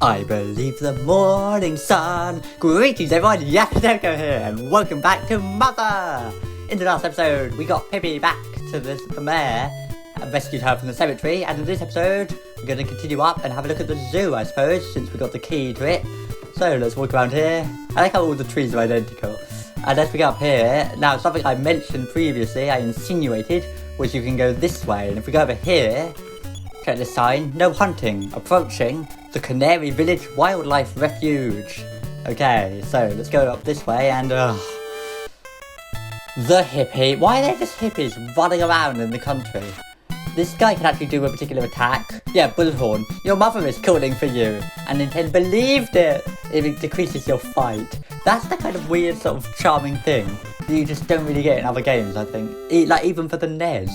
I believe the morning sun. Greetings everyone, Yakadeko here, and welcome back to Mother! In the last episode, we got Pippi back to the mare and rescued her from the cemetery, and in this episode, we're going to continue up and have a look at the zoo, I suppose, since we got the key to it. So let's walk around here. I like how all the trees are identical. And as we get up here, now something I mentioned previously, I insinuated, was you can go this way, and if we go over here, check this sign, no hunting, approaching the Canary Village Wildlife Refuge. Okay, so let's go up this way and the hippie. Why are there just hippies running around in the country? This guy can actually do a particular attack. Yeah, Bullhorn, your mother is calling for you. And Nintendo believed it. It decreases your fight. That's the kind of weird sort of charming thing that you just don't really get in other games, I think. Like even for the NES,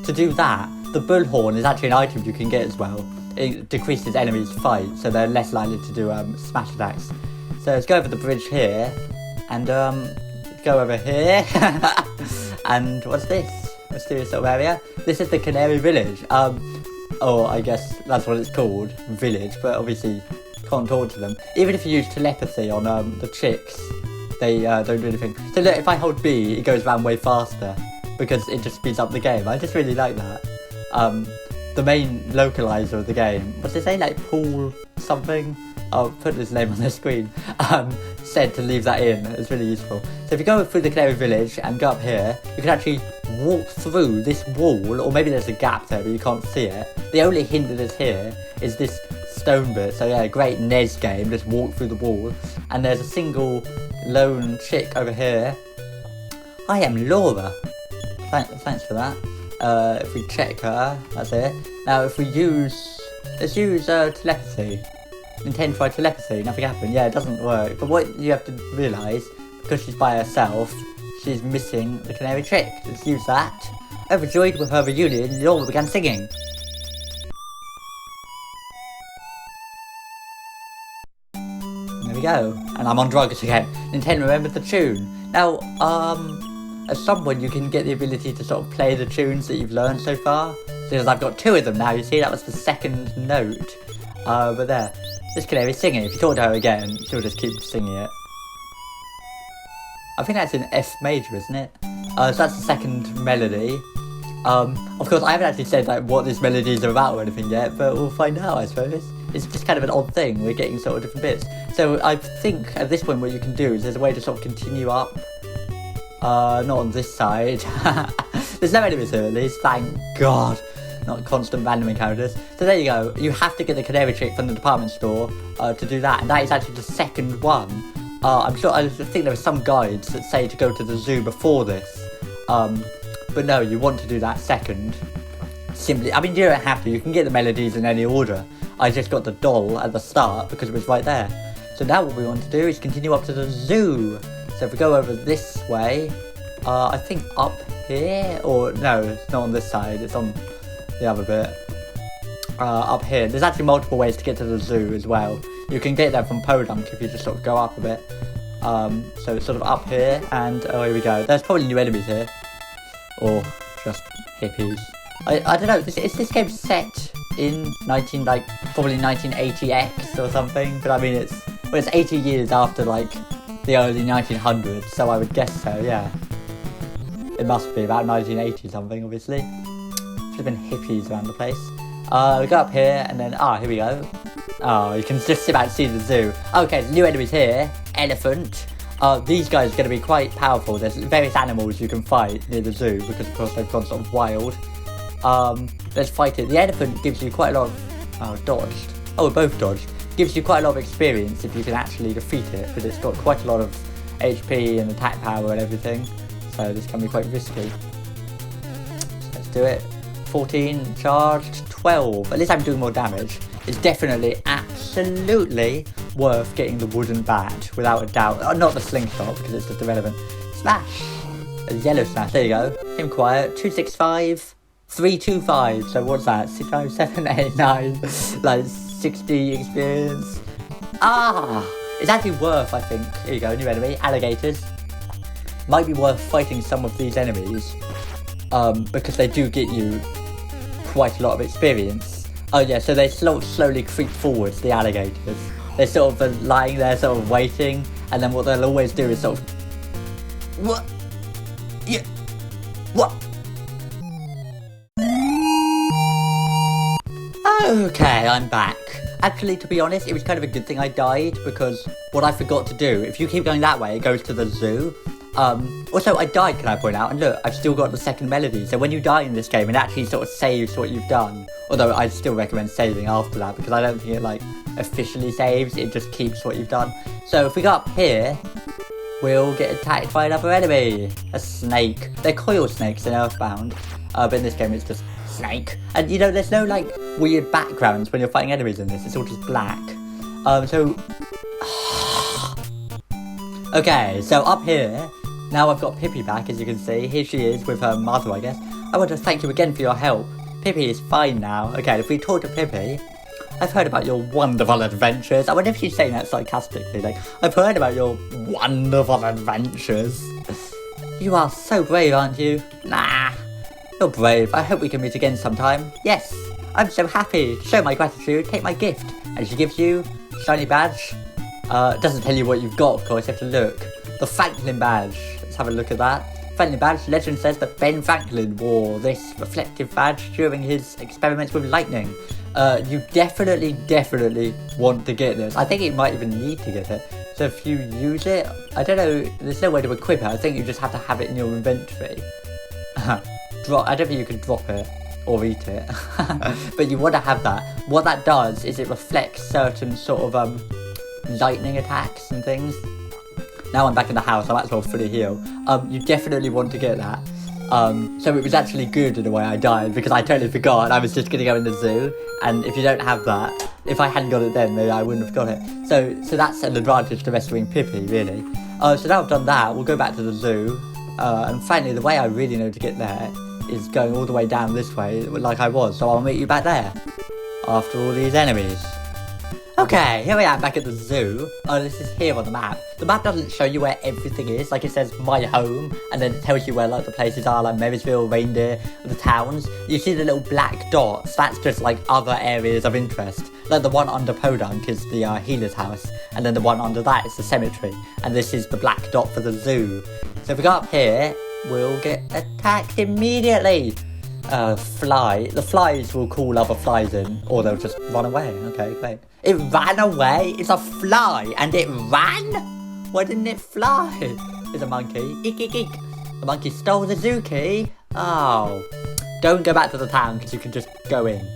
to do that, the Bullhorn is actually an item you can get as well. It decreases enemies' fight, so they're less likely to do smash attacks. So let's go over the bridge here, and go over here. And what's this? Mysterious sort of area. This is the Canary Village. Or I guess that's what it's called, village. But obviously can't talk to them. Even if you use telepathy on the chicks, they don't do anything. So look, if I hold B, it goes around way faster because it just speeds up the game. I just really like that. The main localizer of the game, what's it say, like Paul something? I'll put his name on the screen, said to leave that in. It's really useful. So if you go through the Canary Village and go up here, you can actually walk through this wall, or maybe there's a gap there but you can't see it. The only hint that is here is this stone bit. So yeah, great NES game, just walk through the wall. And there's a single lone chick over here. I am Laura. Thanks for that. If we check her, that's it. Now if we let's use telepathy. Nintendo tried telepathy, nothing happened. Yeah, it doesn't work. But what you have to realise, because she's by herself, she's missing the canary trick. Let's use that. Overjoyed with her reunion, Laura began singing. And there we go. And I'm on drugs again. Nintendo remembered the tune. Now, as someone, you can get the ability to sort of play the tunes that you've learned so far. Because I've got two of them now, you see, that was the second note. But there, this canary singing. If you talk to her again, she'll just keep singing it. I think that's in F major, isn't it? So that's the second melody. Of course, I haven't actually said like what this melodies are about or anything yet, but we'll find out, I suppose. It's just kind of an odd thing, we're getting sort of different bits. So I think at this point what you can do is there's a way to sort of continue up. Not on this side. There's no enemies here at least, thank God. Not constant random encounters. So there you go. You have to get the canary trick from the department store to do that. And that is actually the second one. I think there are some guides that say to go to the zoo before this. But no, you want to do that second. Simply, I mean, you don't have to. You can get the melodies in any order. I just got the doll at the start because it was right there. So now what we want to do is continue up to the zoo. So if we go over this way, I think up here, or no, it's not on this side, it's on the other bit. Up here, there's actually multiple ways to get to the zoo as well. You can get there from Podunk if you just sort of go up a bit. So it's sort of up here, and oh, here we go. There's probably new enemies here, or just hippies. I don't know. Is this game set in probably 1980X or something? But I mean, it's 80 years after like the early 1900s, so I would guess so, yeah. It must be about 1980 something, obviously. Should have been hippies around the place. We go up here, and then, here we go. You can just about see the zoo. Okay, there's new enemies here. Elephant. These guys are going to be quite powerful. There's various animals you can fight near the zoo, because of course they've gone sort of wild. Let's fight it. The elephant gives you quite a lot of... dodged. Oh, we're both dodged. Gives you quite a lot of experience if you can actually defeat it, but it's got quite a lot of HP and attack power and everything, so this can be quite risky. So let's do it. 14 charged, 12. At least I'm doing more damage. It's definitely absolutely worth getting the wooden badge, without a doubt. Not the slingshot, because it's just irrelevant. Smash! A yellow smash, there you go. Aim quiet, 265, 325, so what's that? 6, 5, 7, 8, 9, like 60 experience. It's actually worth, I think. Here you go, new enemy, alligators. Might be worth fighting some of these enemies, because they do get you quite a lot of experience. Oh yeah, so they slowly creep forwards, the alligators. They're sort of lying there, sort of waiting, and then what they'll always do is sort of... What? Yeah. What? Okay, I'm back. Actually, to be honest, it was kind of a good thing I died, because what I forgot to do, if you keep going that way, it goes to the zoo. Also, I died, can I point out, and look, I've still got the second melody, so when you die in this game, it actually sort of saves what you've done. Although, I'd still recommend saving after that, because I don't think it, like, officially saves, it just keeps what you've done. So, if we go up here, we'll get attacked by another enemy. A snake. They're coil snakes in Earthbound, but in this game it's just snake. And, you know, there's no, like, weird backgrounds when you're fighting enemies in this, it's all just black. Okay, so up here, now I've got Pippi back, as you can see. Here she is with her mother, I guess. I want to thank you again for your help. Pippi is fine now. Okay, if we talk to Pippi, I've heard about your wonderful adventures. I wonder if she's saying that sarcastically, like, I've heard about your wonderful adventures. You are so brave, aren't you? Nah, you're brave. I hope we can meet again sometime. Yes, I'm so happy. Show my gratitude, take my gift. And she gives you a shiny badge. It doesn't tell you what you've got, of course, you have to look. The Franklin badge. Let's have a look at that. Franklin badge. Legend says that Ben Franklin wore this reflective badge during his experiments with lightning. You definitely want to get this. I think you might even need to get it. So if you use it, I don't know, there's no way to equip it. I think you just have to have it in your inventory. I don't think you can drop it or eat it. But you want to have that. What that does is it reflects certain sort of lightning attacks and things. Now I'm back in the house, I might as well fully heal. You definitely want to get that. So it was actually good in the way I died, because I totally forgot I was just going to go in the zoo, and if you don't have that, if I hadn't got it then, maybe I wouldn't have got it. So that's an advantage to rescuing Pippi, really. So now I've done that, we'll go back to the zoo, and finally the way I really know to get there is going all the way down this way, like I was, so I'll meet you back there, after all these enemies. Okay, here we are back at the zoo. Oh, this is here on the map. The map doesn't show you where everything is. Like, it says my home, and then it tells you where, like, the places are, like Marysville, Reindeer, the towns. You see the little black dots, that's just, like, other areas of interest. Like, the one under Podunk is the healer's house, and then the one under that is the cemetery. And this is the black dot for the zoo. So if we go up here, we'll get attacked immediately. Fly. The flies will call other flies in, or they'll just run away. Okay, great. It ran away? It's a fly, and it ran? Why didn't it fly? There's a monkey. Eek, eek, eek. The monkey stole the zoo key. Oh. Don't go back to the town, because you can just go in.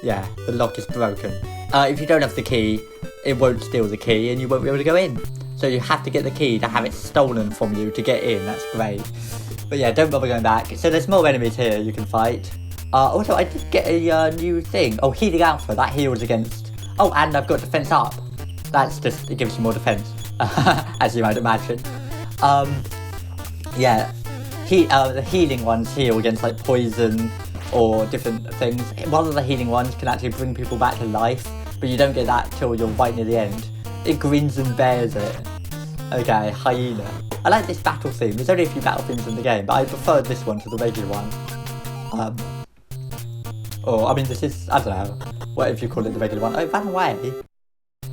Yeah, the lock is broken. If you don't have the key, it won't steal the key, and you won't be able to go in. So you have to get the key to have it stolen from you to get in. That's great. But yeah, don't bother going back. So there's more enemies here you can fight. Also, I did get a new thing. Oh, Healing Alpha. That heals against... Oh, and I've got Defense Up. That's just... It gives you more defense. As you might imagine. Yeah. The healing ones heal against, like, poison or different things. One of the healing ones can actually bring people back to life. But you don't get that till you're right near the end. It grins and bears it. Okay, Hyena. I like this battle theme. There's only a few battle themes in the game, but I prefer this one to the regular one. I mean, this is, I don't know, whatever you call it, the regular one. Oh, it ran away.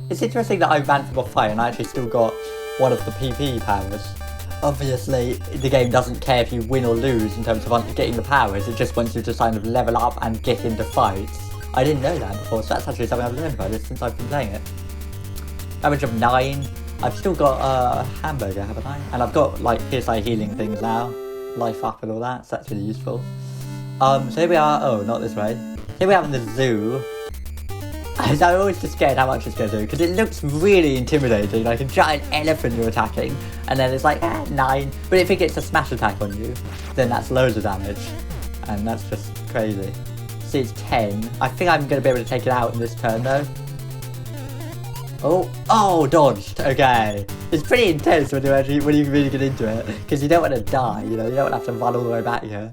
It's interesting that I ran from a fight and I actually still got one of the PP powers. Obviously, the game doesn't care if you win or lose in terms of getting the powers. It just wants you to kind of level up and get into fights. I didn't know that before, so that's actually something I've learned about it since I've been playing it. Damage of 9. I've still got a hamburger, haven't I? And I've got, like, PSI healing things now. Life up and all that, so that's really useful. So here we are. Oh, not this way. Here we are in the zoo. I'm always just scared how much it's going to do, because it looks really intimidating, like a giant elephant you're attacking, and then it's like, 9. But if it gets a smash attack on you, then that's loads of damage. And that's just crazy. See, it's 10. I think I'm going to be able to take it out in this turn, though. Oh, dodged. Okay. It's pretty intense when you really get into it, because you don't want to die, you know, you don't want to have to run all the way back here.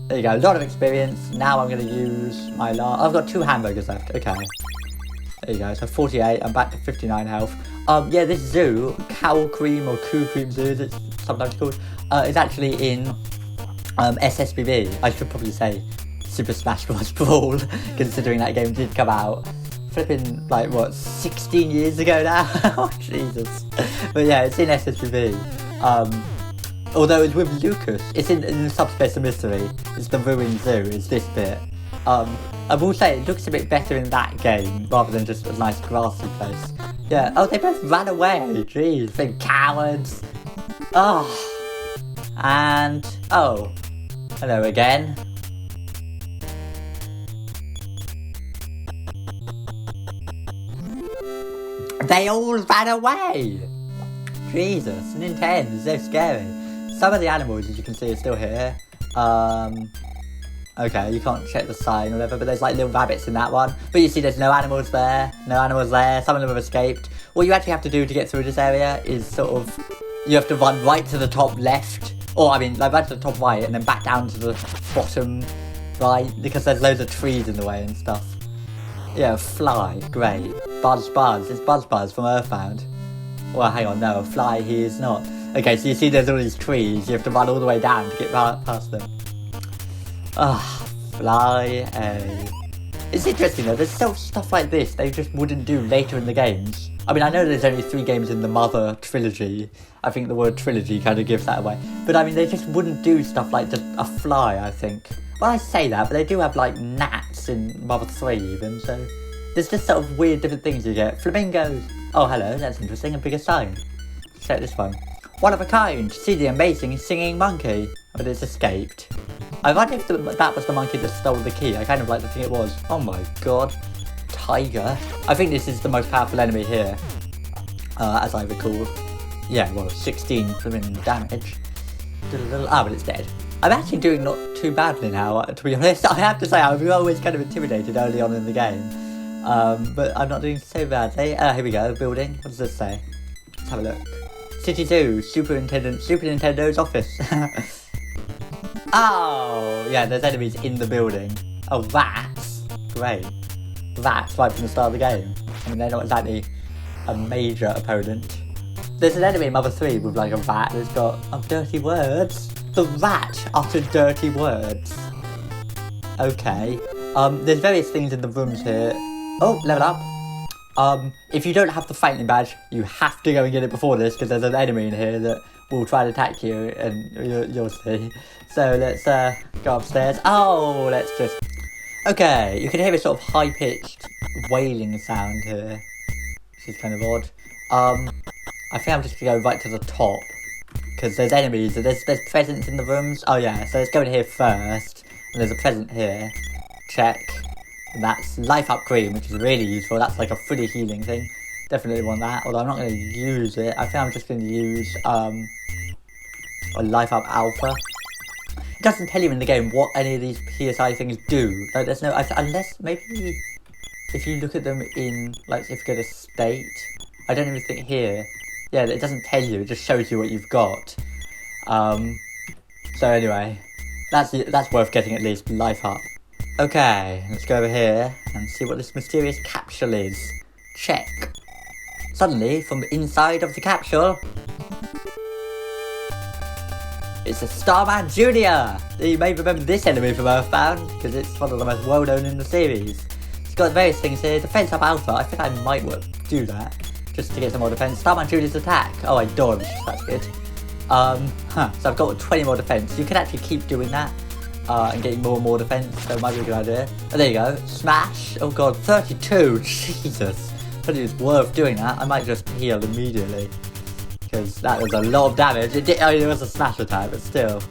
There you go, a lot of experience. Now I'm going to use my I've got 2 hamburgers left. Okay. There you go, so 48, I'm back to 59 health. Yeah, this zoo, Cow Cream or Coo Cream Zoo, as it's sometimes called, is actually in SSBB. I should probably say Super Smash Bros. Brawl, considering that game did come out flipping, like, what, 16 years ago now? Oh, Jesus. But yeah, it's in SSB. Although it's with Lucas, it's in the Subspace of Mystery. It's the Ruined Zoo, it's this bit. I will say, it looks a bit better in that game, rather than just a nice grassy place. Yeah, oh, they both ran away, jeez, they cowards. Oh, and, oh, hello again. They all ran away! Jesus, Nintendo is so scary. Some of the animals, as you can see, are still here. Okay, you can't check the sign or whatever, but there's like little rabbits in that one. But you see there's no animals there, some of them have escaped. What you actually have to do to get through this area is sort of, you have to run right to the top left, or I mean, like right to the top right, and then back down to the bottom right, because there's loads of trees in the way and stuff. Yeah, fly, great. Buzz, it's Buzz from Earthbound. Well, hang on, no, a fly he is not. Okay, so you see there's all these trees, you have to run all the way down to get past them. Ah, fly, It's interesting though, there's still stuff like this they just wouldn't do later in the games. I mean, I know there's only 3 games in the Mother trilogy. I think the word trilogy kind of gives that away. But I mean, they just wouldn't do stuff like just a fly, I think. Well, I say that, but they do have like gnats in Mother 3 even, so... There's just sort of weird different things you get. Flamingos. Oh, hello, that's interesting, a bigger sign. Let's check this one. One of a kind, see the amazing singing monkey. But it's escaped. I wonder if that was the monkey that stole the key. I kind of like to think it was. Oh my god. Tiger. I think this is the most powerful enemy here. As I recall. Yeah, well, 16 flipping damage. Ah, but it's dead. I'm actually doing not too badly now, to be honest. I have to say, I was always kind of intimidated early on in the game. But I'm not doing so badly. Here we go, building. What does this say? Let's have a look. City Zoo, Super Nintendo's office. Oh, yeah, there's enemies in the building. Oh, rats. Great. Rats right from the start of the game. I mean, they're not exactly a major opponent. There's an enemy in Mother 3 with like a rat that's got dirty words. The rat uttered dirty words. Okay. There's various things in the rooms here. Oh, level up. If you don't have the fighting badge, you have to go and get it before this, because there's an enemy in here that will try to attack you, and you'll see. So let's go upstairs. Oh, let's just... Okay, you can hear a sort of high-pitched wailing sound here, which is kind of odd. I think I'm just going to go right to the top, because there's enemies, there's presents in the rooms. Oh yeah, so let's go in here first, and there's a present here. Check. And that's Life Up Cream, which is really useful. That's like a fully healing thing. Definitely want that, although I'm not going to use it. I think I'm just going to use a Life Up Alpha. It doesn't tell you in the game what any of these PSI things do. Like, there's no... Unless, maybe if you look at them in, like, if you go to state, I don't even think here. Yeah, it doesn't tell you, it just shows you what you've got. So anyway, that's worth getting at least, Life Up. Okay, let's go over here and see what this mysterious capsule is. Check. Suddenly, from the inside of the capsule, it's a Starman Jr. You may remember this enemy from Earthbound, because it's one of the most well-known in the series. It's got various things here. Defense up Alpha, I think I might do that, just to get some more defense. Starman Jr.'s attack. Oh, I dodged, that's good. So I've got 20 more defense. You can actually keep doing that. And getting more and more defense, so it might be a good idea. Oh, there you go. Smash. Oh god, 32. Jesus. I think it's worth doing that. I might just heal immediately, because that was a lot of damage. It was a smash attack, but still.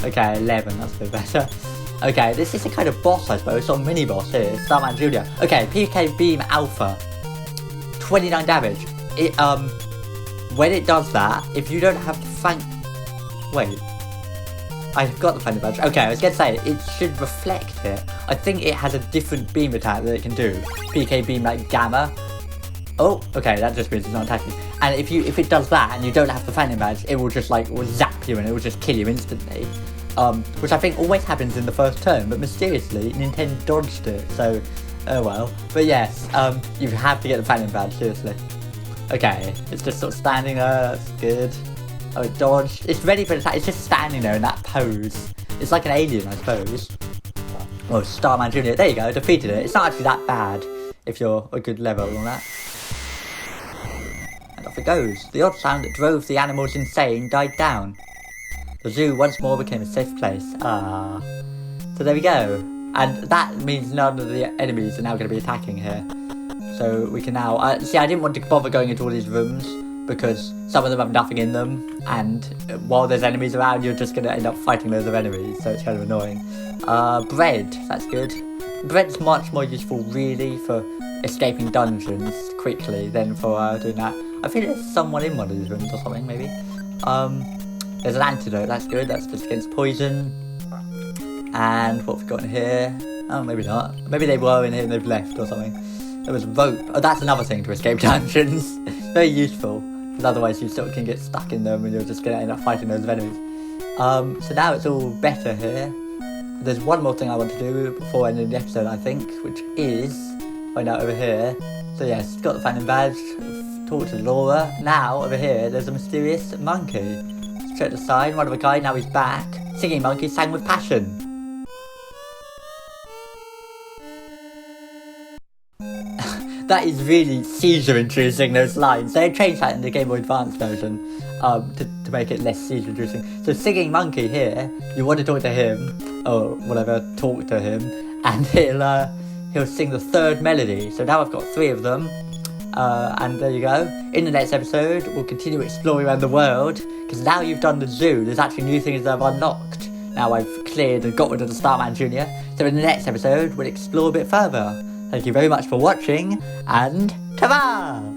Okay, 11. That's a bit better. Okay, this is a kind of boss, I suppose. Sort of mini boss here. Starman Jr. Okay, PK Beam Alpha. 29 damage. It when it does that, if you don't have the fang... Wait. I've got the Thunder Badge. Okay, I was going to say, it should reflect it. I think it has a different beam attack that it can do. PK Beam like Gamma. Oh, okay, that just means it's not attacking. And if it does that and you don't have the Phantom Badge, it will just like zap you and it will just kill you instantly. Which I think always happens in the first turn, but mysteriously, Nintendo dodged it, so, oh well. But yes, you have to get the Phantom Badge, seriously. Okay, it's just sort of standing there, that's good. Oh, it dodged. It's ready for an attack. It's just standing there in that pose. It's like an alien, I suppose. Oh, Starman Jr. There you go, defeated it. It's not actually that bad if you're a good level on that. And off it goes. The odd sound that drove the animals insane died down. The zoo once more became a safe place. Ah. So there we go. And that means none of the enemies are now going to be attacking here. So we can now... see, I didn't want to bother going into all these rooms because some of them have nothing in them. And while there's enemies around, you're just going to end up fighting loads of enemies. So it's kind of annoying. Bread. That's good. Bread's much more useful, really, for escaping dungeons quickly than for doing that. I think there's someone in one of these rooms or something, maybe. There's an antidote. That's good. That's just against poison. And what have we got in here? Oh, maybe not. Maybe they were in here and they've left or something. There was rope. Oh, that's another thing to escape dungeons. Very useful. Because otherwise you still can get stuck in them and you're just going to end up fighting those enemies. So now it's all better here. There's one more thing I want to do before ending the episode, I think, which is find out over here. So yes, got the Phantom Badge, talk to Laura. Now, over here, there's a mysterious monkey. Let's check the sign, one of a kind, now he's back. Singing monkey sang with passion. That is really seizure-inducing, those lines. They changed that in the Game Boy Advance version to make it less seizure-inducing. So Singing Monkey here, you want to talk to him, or whatever, talk to him, and he'll sing the third melody. So now I've got 3 of them, and there you go. In the next episode, we'll continue exploring around the world, because now you've done the zoo, there's actually new things that I've unlocked. Now I've cleared and got rid of the Starman Jr. So in the next episode, we'll explore a bit further. Thank you very much for watching, and ta-ra!